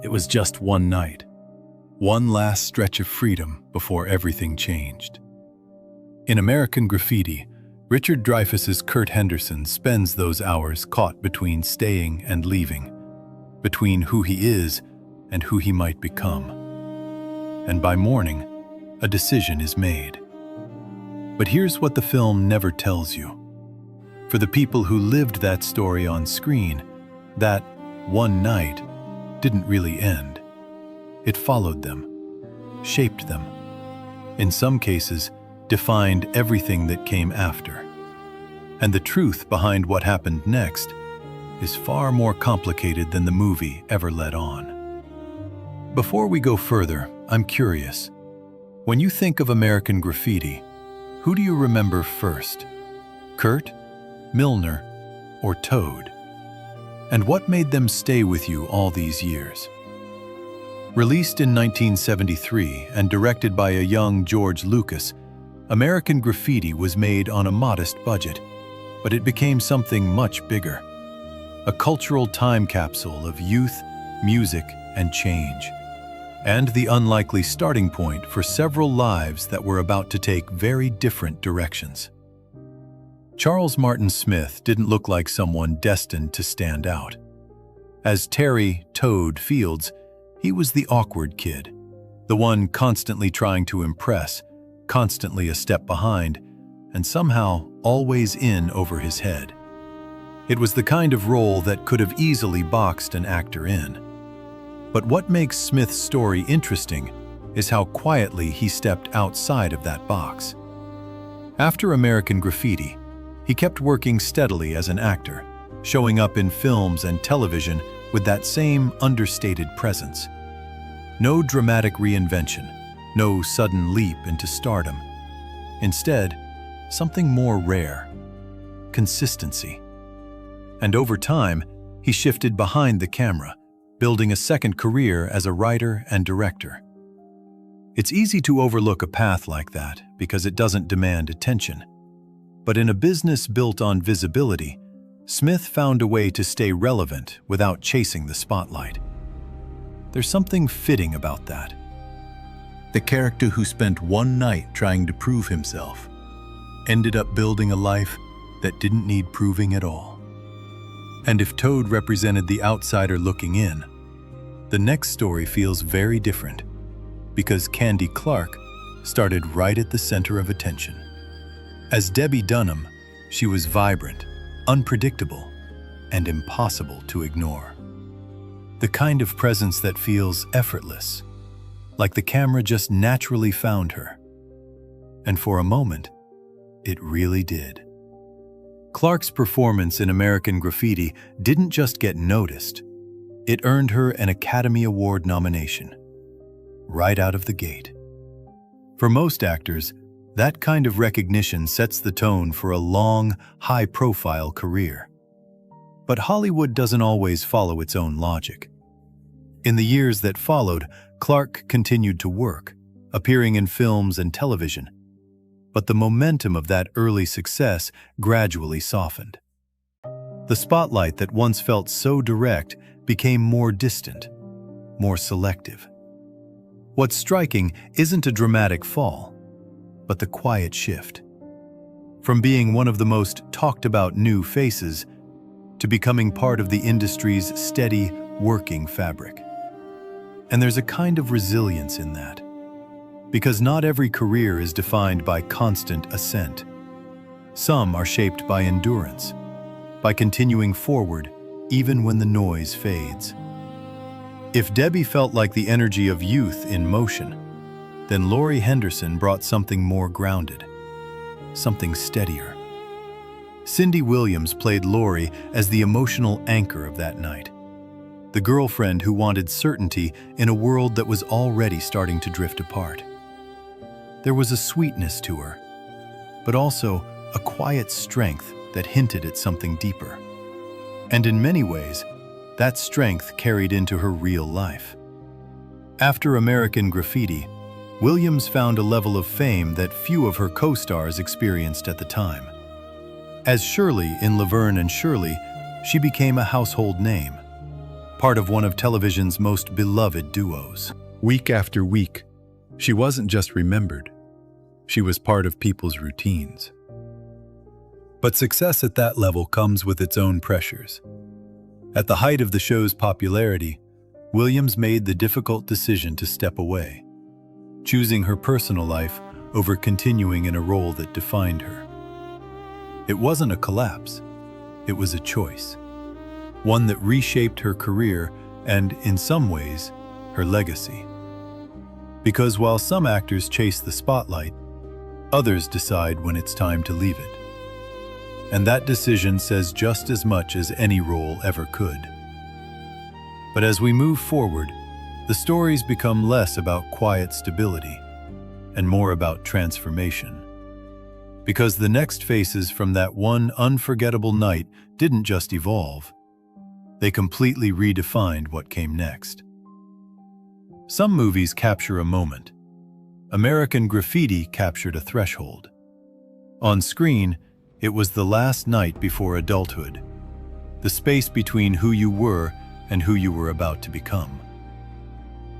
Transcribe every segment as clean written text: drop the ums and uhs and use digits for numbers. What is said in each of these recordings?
It was just one night, one last stretch of freedom before everything changed. In American Graffiti, Richard Dreyfuss's Kurt Henderson spends those hours caught between staying and leaving, between who he is and who he might become. And by morning, a decision is made. But here's what the film never tells you. For the people who lived that story on screen, that one night didn't really end. It followed them, shaped them. In some cases, defined everything that came after. And the truth behind what happened next is far more complicated than the movie ever let on. Before we go further, I'm curious. When you think of American Graffiti, who do you remember first? Kurt, Milner, or Toad? And what made them stay with you all these years? Released in 1973 and directed by a young George Lucas, American Graffiti was made on a modest budget, but it became something much bigger. A cultural time capsule of youth, music, and change. And the unlikely starting point for several lives that were about to take very different directions. Charles Martin Smith didn't look like someone destined to stand out. As Terry "Toad" Fields, he was the awkward kid, the one constantly trying to impress, constantly a step behind, and somehow always in over his head. It was the kind of role that could have easily boxed an actor in. But what makes Smith's story interesting is how quietly he stepped outside of that box. After American Graffiti, he kept working steadily as an actor, showing up in films and television with that same understated presence. No dramatic reinvention, no sudden leap into stardom. Instead, something more rare: consistency. And over time, he shifted behind the camera, building a second career as a writer and director. It's easy to overlook a path like that because it doesn't demand attention. But in a business built on visibility, Smith found a way to stay relevant without chasing the spotlight. There's something fitting about that. The character who spent one night trying to prove himself ended up building a life that didn't need proving at all. And if Toad represented the outsider looking in, the next story feels very different, because Candy Clark started right at the center of attention. As Debbie Dunham, she was vibrant, unpredictable, and impossible to ignore. The kind of presence that feels effortless, like the camera just naturally found her. And for a moment, it really did. Clark's performance in American Graffiti didn't just get noticed, it earned her an Academy Award nomination, right out of the gate. For most actors, that kind of recognition sets the tone for a long, high-profile career. But Hollywood doesn't always follow its own logic. In the years that followed, Clark continued to work, appearing in films and television. But the momentum of that early success gradually softened. The spotlight that once felt so direct became more distant, more selective. What's striking isn't a dramatic fall, but the quiet shift. From being one of the most talked about new faces to becoming part of the industry's steady, working fabric. And there's a kind of resilience in that. Because not every career is defined by constant ascent. Some are shaped by endurance, by continuing forward even when the noise fades. If Debbie felt like the energy of youth in motion, then Laurie Henderson brought something more grounded, something steadier. Cindy Williams played Laurie as the emotional anchor of that night, the girlfriend who wanted certainty in a world that was already starting to drift apart. There was a sweetness to her, but also a quiet strength that hinted at something deeper. And in many ways, that strength carried into her real life. After American Graffiti, Williams found a level of fame that few of her co-stars experienced at the time. As Shirley in Laverne and Shirley, she became a household name. part of one of television's most beloved duos. Week after week, she wasn't just remembered, she was part of people's routines. But success at that level comes with its own pressures. At the height of the show's popularity, Williams made the difficult decision to step away, choosing her personal life over continuing in a role that defined her. It wasn't a collapse, it was a choice, one that reshaped her career and, in some ways, her legacy. Because while some actors chase the spotlight, others decide when it's time to leave it. And that decision says just as much as any role ever could. But as we move forward, the stories become less about quiet stability and more about transformation. Because the next faces from that one unforgettable night didn't just evolve, they completely redefined what came next. Some movies capture a moment. American Graffiti captured a threshold. On screen, it was the last night before adulthood, the space between who you were and who you were about to become.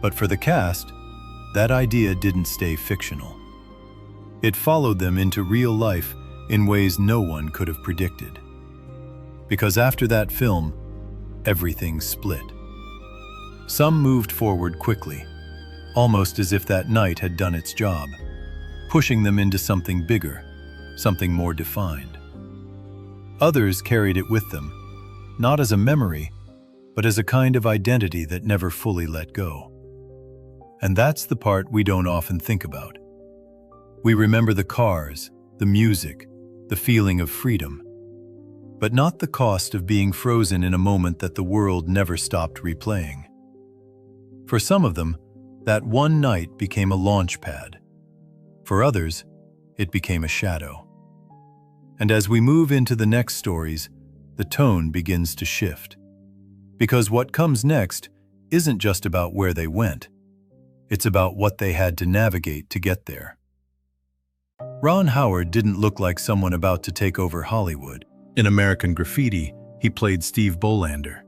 But for the cast, that idea didn't stay fictional. It followed them into real life in ways no one could have predicted. Because after that film, everything split. Some moved forward quickly, almost as if that night had done its job, pushing them into something bigger, something more defined. Others carried it with them, not as a memory, but as a kind of identity that never fully let go. And that's the part we don't often think about. We remember the cars, the music, the feeling of freedom, but not the cost of being frozen in a moment that the world never stopped replaying. For some of them, that one night became a launch pad. For others, it became a shadow. And as we move into the next stories, the tone begins to shift. Because what comes next isn't just about where they went. It's about what they had to navigate to get there. Ron Howard didn't look like someone about to take over Hollywood. In American Graffiti, he played Steve Bolander,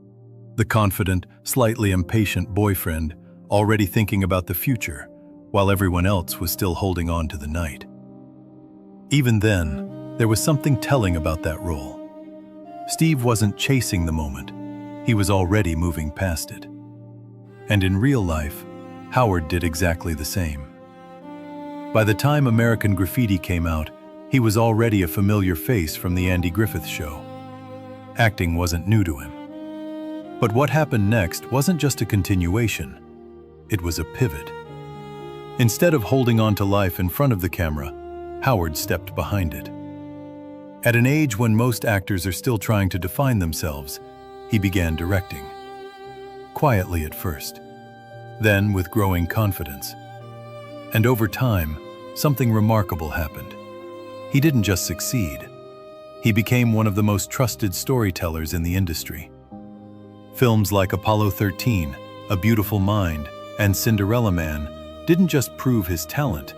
the confident, slightly impatient boyfriend, already thinking about the future, while everyone else was still holding on to the night. Even then, there was something telling about that role. Steve wasn't chasing the moment, he was already moving past it. And in real life, Howard did exactly the same. By the time American Graffiti came out, he was already a familiar face from the Andy Griffith Show. Acting wasn't new to him. But what happened next wasn't just a continuation, it was a pivot. Instead of holding on to life in front of the camera, Howard stepped behind it. At an age when most actors are still trying to define themselves, he began directing. Quietly at first, then with growing confidence. And over time, something remarkable happened. He didn't just succeed. He became one of the most trusted storytellers in the industry. Films like Apollo 13, A Beautiful Mind, and Cinderella Man didn't just prove his talent,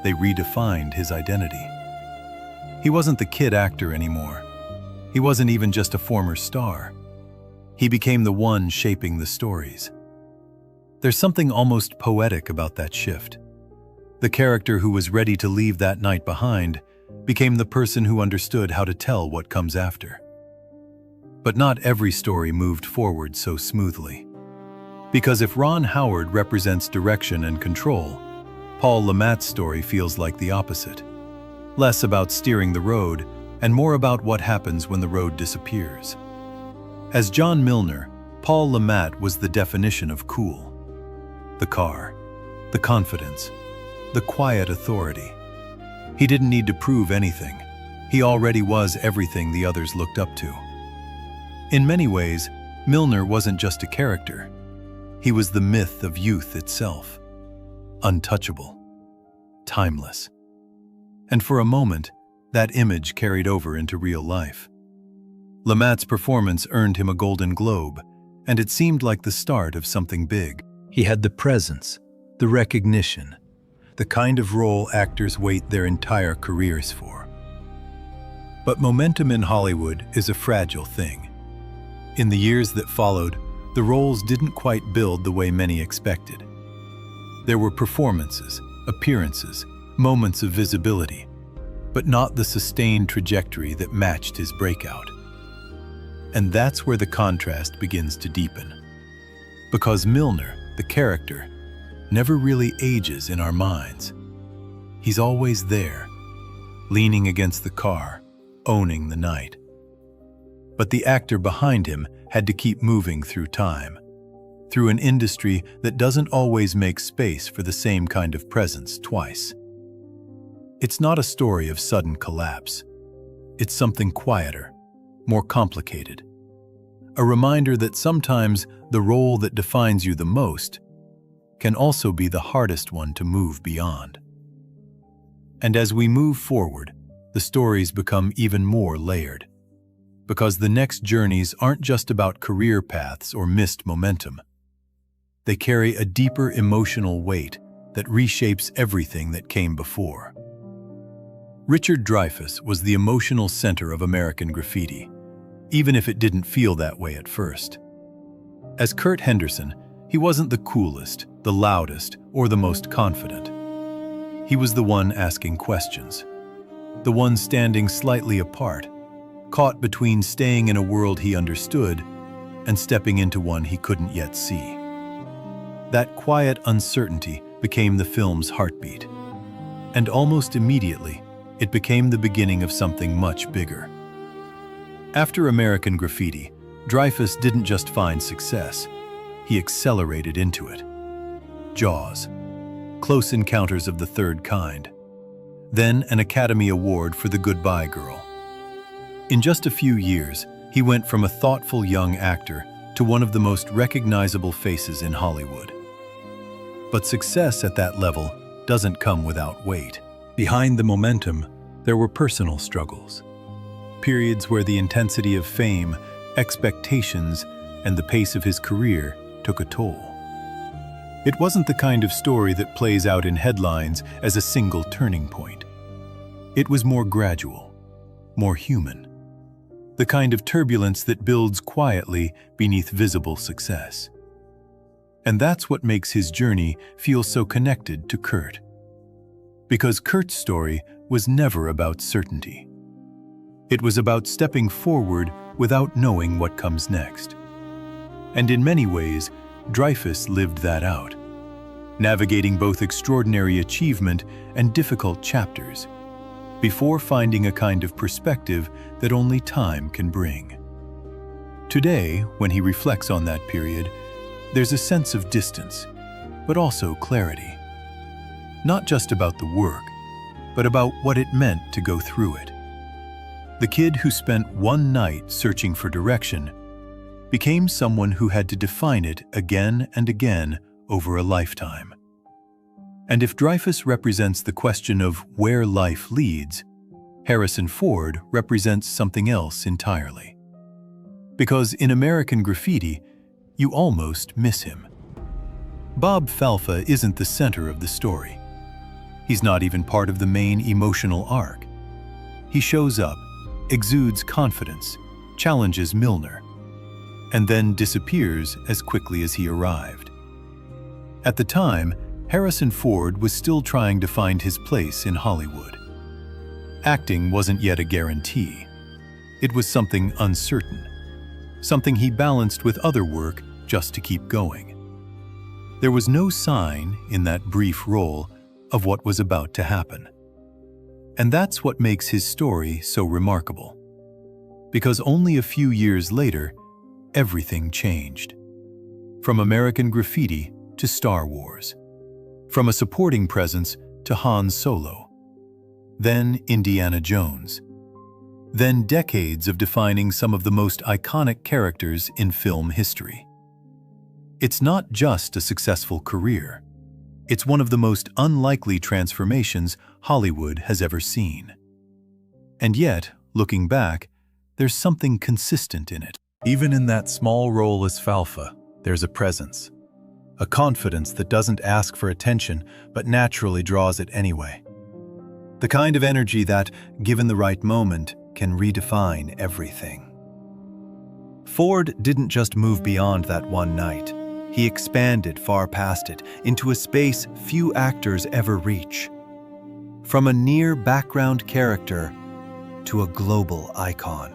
they redefined his identity. He wasn't the kid actor anymore. He wasn't even just a former star. He became the one shaping the stories. There's something almost poetic about that shift. The character who was ready to leave that night behind became the person who understood how to tell what comes after. But not every story moved forward so smoothly. Because if Ron Howard represents direction and control, Paul Le Mat's story feels like the opposite. Less about steering the road and more about what happens when the road disappears. As John Milner, Paul Le Mat was the definition of cool. The car, the confidence, the quiet authority. He didn't need to prove anything. He already was everything the others looked up to. In many ways, Milner wasn't just a character. He was the myth of youth itself. Untouchable. Timeless. And for a moment, that image carried over into real life. Le Mat's performance earned him a Golden Globe, and it seemed like the start of something big. He had the presence, the recognition, the kind of role actors wait their entire careers for. But momentum in Hollywood is a fragile thing. In the years that followed, the roles didn't quite build the way many expected. There were performances, appearances, moments of visibility, but not the sustained trajectory that matched his breakout. And that's where the contrast begins to deepen. Because Milner, the character, never really ages in our minds. He's always there, leaning against the car, owning the night. But the actor behind him had to keep moving through time, through an industry that doesn't always make space for the same kind of presence twice. It's not a story of sudden collapse. It's something quieter, more complicated. A reminder that sometimes the role that defines you the most can also be the hardest one to move beyond. And as we move forward, the stories become even more layered. Because the next journeys aren't just about career paths or missed momentum. They carry a deeper emotional weight that reshapes everything that came before. Richard Dreyfuss was the emotional center of American Graffiti, even if it didn't feel that way at first. As Kurt Henderson, he wasn't the coolest, the loudest, or the most confident. He was the one asking questions, the one standing slightly apart, caught between staying in a world he understood and stepping into one he couldn't yet see. That quiet uncertainty became the film's heartbeat. And almost immediately, it became the beginning of something much bigger. After American Graffiti, Dreyfuss didn't just find success, he accelerated into it. Jaws, Close Encounters of the Third Kind, then an Academy Award for The Goodbye Girl. In just a few years, he went from a thoughtful young actor to one of the most recognizable faces in Hollywood. But success at that level doesn't come without weight. Behind the momentum, there were personal struggles. Periods where the intensity of fame, expectations, and the pace of his career took a toll. It wasn't the kind of story that plays out in headlines as a single turning point. It was more gradual, more human. The kind of turbulence that builds quietly beneath visible success. And that's what makes his journey feel so connected to Kurt. Because Kurt's story was never about certainty. It was about stepping forward without knowing what comes next. And in many ways, Dreyfuss lived that out, navigating both extraordinary achievement and difficult chapters, before finding a kind of perspective that only time can bring. Today, when he reflects on that period, there's a sense of distance, but also clarity. Not just about the work, but about what it meant to go through it. The kid who spent one night searching for direction became someone who had to define it again and again over a lifetime. And if Dreyfuss represents the question of where life leads, Harrison Ford represents something else entirely. Because in American Graffiti, you almost miss him. Bob Falfa isn't the center of the story. He's not even part of the main emotional arc. He shows up, exudes confidence, challenges Milner, and then disappears as quickly as he arrived. At the time, Harrison Ford was still trying to find his place in Hollywood. Acting wasn't yet a guarantee. It was something uncertain, something he balanced with other work just to keep going. There was no sign, in that brief role, of what was about to happen. And that's what makes his story so remarkable. Because only a few years later, everything changed. From American Graffiti to Star Wars. From a supporting presence to Han Solo. Then Indiana Jones. Then decades of defining some of the most iconic characters in film history. It's not just a successful career. It's one of the most unlikely transformations Hollywood has ever seen. And yet, looking back, there's something consistent in it. Even in that small role as Falfa, there's a presence. A confidence that doesn't ask for attention, but naturally draws it anyway. The kind of energy that, given the right moment, can redefine everything. Ford didn't just move beyond that one night. He expanded far past it into a space few actors ever reach. From a near background character to a global icon.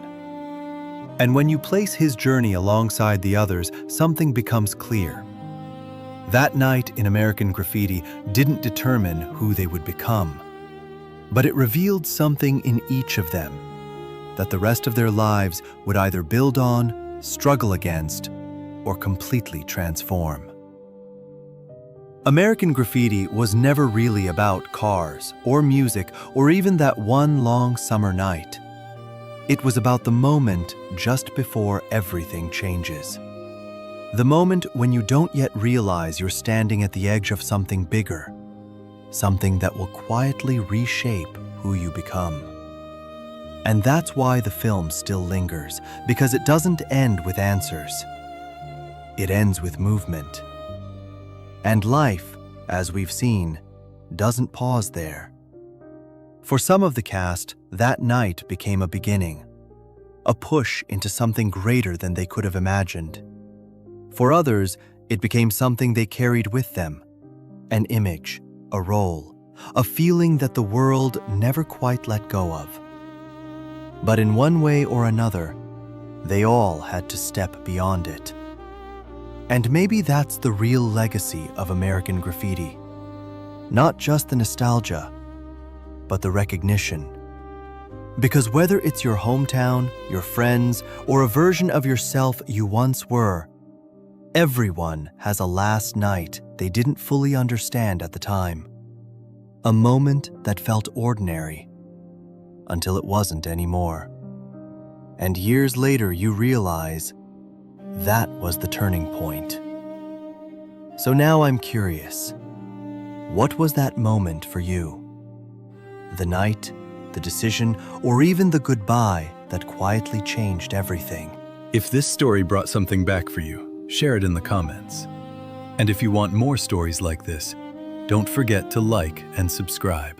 And when you place his journey alongside the others, something becomes clear. That night in American Graffiti didn't determine who they would become, but it revealed something in each of them that the rest of their lives would either build on, struggle against, or completely transform. American Graffiti was never really about cars or music or even that one long summer night. It was about the moment just before everything changes. The moment when you don't yet realize you're standing at the edge of something bigger, something that will quietly reshape who you become. And that's why the film still lingers, because it doesn't end with answers. It ends with movement. And life, as we've seen, doesn't pause there. For some of the cast, that night became a beginning, a push into something greater than they could have imagined. For others, it became something they carried with them, an image, a role, a feeling that the world never quite let go of. But in one way or another, they all had to step beyond it. And maybe that's the real legacy of American Graffiti. Not just the nostalgia, but the recognition. Because whether it's your hometown, your friends, or a version of yourself you once were, everyone has a last night they didn't fully understand at the time. A moment that felt ordinary until it wasn't anymore. And years later you realize that was the turning point. So now I'm curious, what was that moment for you? The night, the decision, or even the goodbye that quietly changed everything? If this story brought something back for you, share it in the comments. And if you want more stories like this, don't forget to like and subscribe.